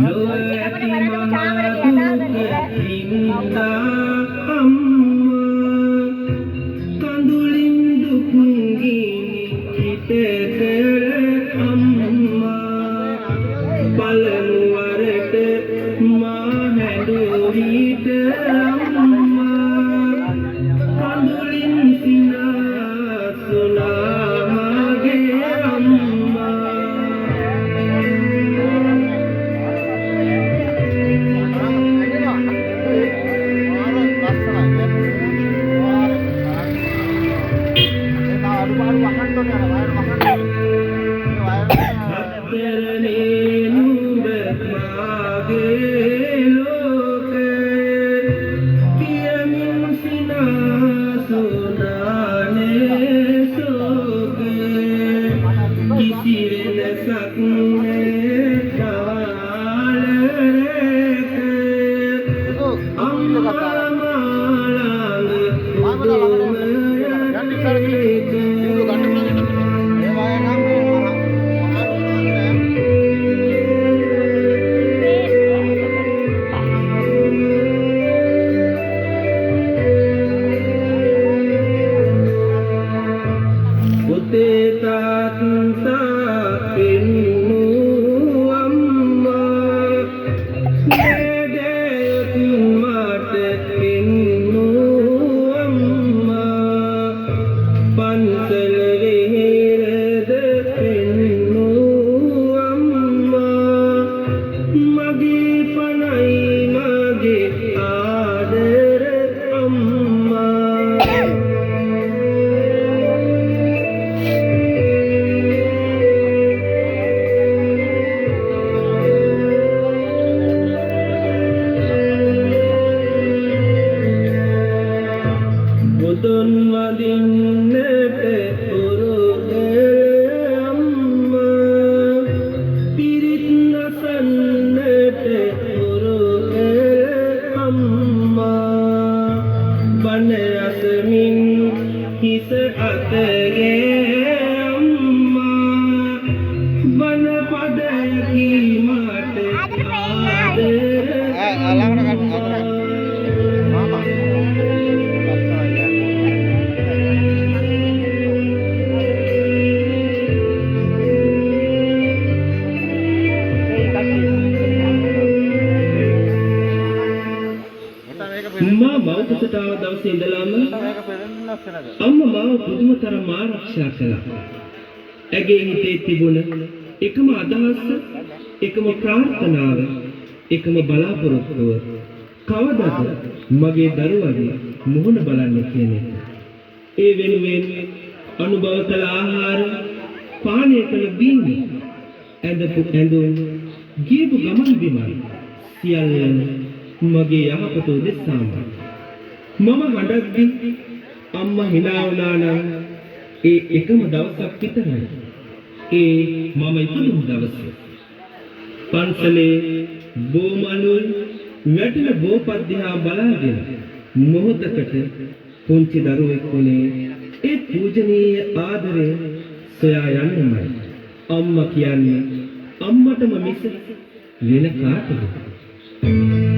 Loati mahaduka amma kandulin dukungini hitekere amma palanuwarata mahaduhita amma kandulin sinasuna mage amma දවසේ ඉඳලාම අම්මා මාව පුදුම තරම් ආරක්ෂා කළා. ඇගේ හිතේ තිබුණ එකම අදහස, එකම ප්‍රාර්ථනාව, එකම බලාපොරොත්තුව කවදාද මගේ දරුවගේ මුහුණ බලන්න කියන එක. ඒ වෙනුවෙන් අනුභව කළ ආහාර, පානය කළ බීම, ඇඳපු ඇඳුම්, ගියපු ගමන් බිමන් සියල්ල මගේ යහපත උදෙසාම. මම හඬද්දි අම්මා hina වුණා නම් ඒ එකම දවසක් විතරයි. ඒ මම ඉපදුණු දවස. පන්සලේ බෝමලුල් වැටෙන බෝපත් දිහා බලාගෙන මොහොතකට පුංචි දරුවෙක් වුණේ ඒ පූජනීය ආදරය සොයා යන්නමයි. අම්මා කියන්නේ අම්මටම මිස වෙන කාටද?